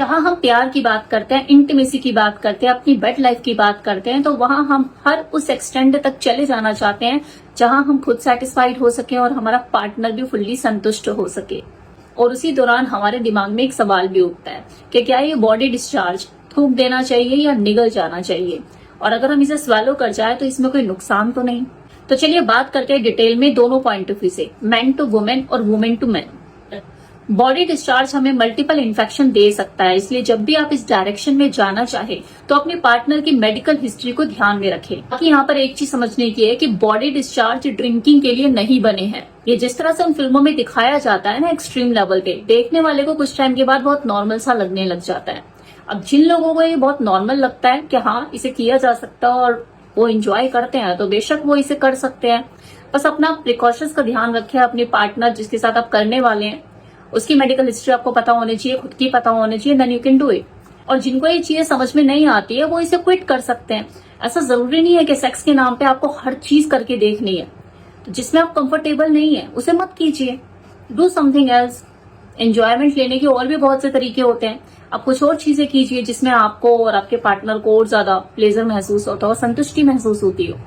जहाँ हम प्यार की बात करते हैं, इंटीमेसी की बात करते हैं, अपनी बेड लाइफ की बात करते हैं, तो वहां हम हर उस एक्सटेंड तक चले जाना चाहते हैं जहां हम खुद सेटिस्फाइड हो सके और हमारा पार्टनर भी फुल्ली संतुष्ट हो सके। और उसी दौरान हमारे दिमाग में एक सवाल भी उठता है कि क्या ये बॉडी डिस्चार्ज थूक देना चाहिए या निगल जाना चाहिए, और अगर हम इसे स्वेलो कर जाए तो इसमें कोई नुकसान तो नहीं। तो चलिए बात करते हैं डिटेल में दोनों पॉइंट ऑफ व्यू से, मैन टू वुमेन और women to man. Body discharge हमें मल्टीपल इन्फेक्शन दे सकता है, इसलिए जब भी आप इस डायरेक्शन में जाना चाहे तो अपने पार्टनर की मेडिकल हिस्ट्री को ध्यान में रखें। बाकी यहाँ पर एक चीज समझने की है कि बॉडी डिस्चार्ज ड्रिंकिंग के लिए नहीं बने हैं। ये जिस तरह से उन फिल्मों में दिखाया जाता है ना, एक्सट्रीम लेवल पे, देखने वाले को कुछ टाइम के बाद बहुत नॉर्मल सा लगने लग जाता है। अब जिन लोगों को ये बहुत नॉर्मल लगता है कि हाँ इसे किया जा सकता है और वो एंजॉय करते हैं, तो बेशक वो इसे कर सकते हैं। बस अपना प्रिकॉशंस का ध्यान रखें। अपने पार्टनर जिसके साथ आप करने वाले हैं उसकी मेडिकल हिस्ट्री आपको पता होनी चाहिए, खुद की पता होनी चाहिए, then you can do it. और जिनको ये चीजें समझ में नहीं आती है वो इसे क्विट कर सकते हैं। ऐसा जरूरी नहीं है कि सेक्स के नाम पे आपको हर चीज करके देखनी है। तो जिसमें आप कंफर्टेबल नहीं है उसे मत कीजिए, डू समथिंग एल्स। एंजॉयमेंट लेने के और भी बहुत से तरीके होते हैं। आप कुछ और चीजें कीजिए जिसमें आपको और आपके पार्टनर को और ज्यादा प्लेजर महसूस होता हो, संतुष्टि महसूस होती हो।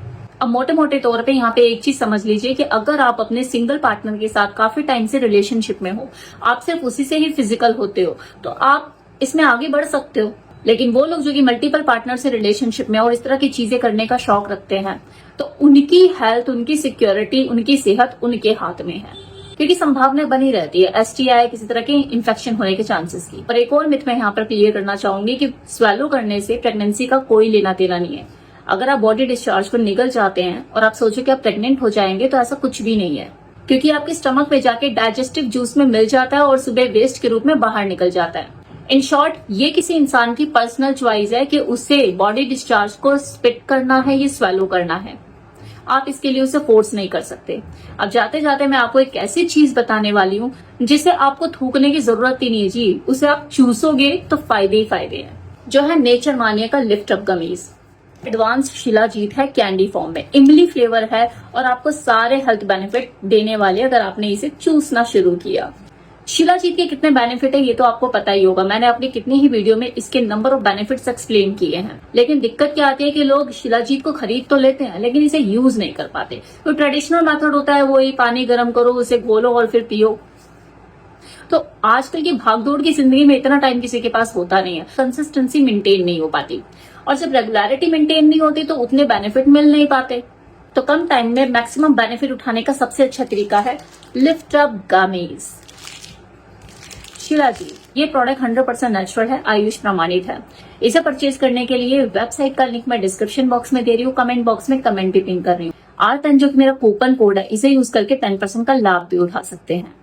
अब मोटे मोटे तौर पे यहाँ पे एक चीज समझ लीजिए कि अगर आप अपने सिंगल पार्टनर के साथ काफी टाइम से रिलेशनशिप में हो, आप सिर्फ उसी से ही फिजिकल होते हो, तो आप इसमें आगे बढ़ सकते हो। लेकिन वो लोग जो कि मल्टीपल पार्टनर से रिलेशनशिप में और इस तरह की चीजें करने का शौक रखते हैं, तो उनकी हेल्थ, उनकी सिक्योरिटी, उनकी सेहत उनके हाथ में है, क्योंकि संभावना बनी रहती है STI, किसी तरह के इन्फेक्शन होने के चांसेस की। और एक और मिथ मैं यहाँ पर क्लियर करना चाहूंगी कि स्वेलो करने से प्रेगनेंसी का कोई लेना देना नहीं है। अगर आप बॉडी डिस्चार्ज को निगल जाते हैं और आप सोचो कि आप प्रेग्नेंट हो जाएंगे, तो ऐसा कुछ भी नहीं है, क्योंकि आपके स्टमक में जाके डाइजेस्टिव जूस में मिल जाता है और सुबह वेस्ट के रूप में बाहर निकल जाता है। इन शॉर्ट, ये किसी इंसान की पर्सनल चॉइस है कि उसे बॉडी डिस्चार्ज को स्पिट करना है या स्वेलो करना है। आप इसके लिए उसे फोर्स नहीं कर सकते। अब जाते जाते मैं आपको एक ऐसी चीज बताने वाली हूँ जिसे आपको थूकने की जरूरत ही नहीं है जी, उसे आप चूसोगे तो फायदे ही फायदे हैं, जो है नेचर मानिया का lift up gummies. Advance shilajit है, कैंडी फॉर्म में, इमली फ्लेवर है और आपको सारे हेल्थ बेनिफिट देने वाले अगर आपने इसे चूसना शुरू किया। शिलाजीत के कितने बेनिफिट है ये तो आपको पता ही होगा, मैंने अपनी कितनी ही वीडियो में इसके नंबर ऑफ बेनिफिट्स एक्सप्लेन किए हैं। लेकिन दिक्कत क्या आती है कि लोग शिलाजीत को खरीद तो लेते हैं लेकिन इसे यूज नहीं कर पाते। तो ट्रेडिशनल मेथड होता है वही, पानी गर्म करो, उसे घोलो और फिर पियो। तो आजकल की भागदौड़ की जिंदगी में इतना टाइम किसी के पास होता नहीं है, कंसिस्टेंसी मेंटेन नहीं हो पाती, और जब रेगुलरिटी मेंटेन नहीं होती तो उतने बेनिफिट मिल नहीं पाते। तो कम टाइम में मैक्सिमम बेनिफिट उठाने का सबसे अच्छा तरीका है लिफ्ट अप गमीज शिलाजीत। ये प्रोडक्ट 100% नेचुरल है, आयुष प्रमाणित है। इसे परचेज करने के लिए वेबसाइट का लिंक मैं डिस्क्रिप्शन बॉक्स में दे रही हूँ, कमेंट बॉक्स में कमेंट भी पिन कर रही हूँ। R10 जो कि मेरा कूपन कोड है, इसे यूज करके 10% का लाभ भी उठा सकते हैं।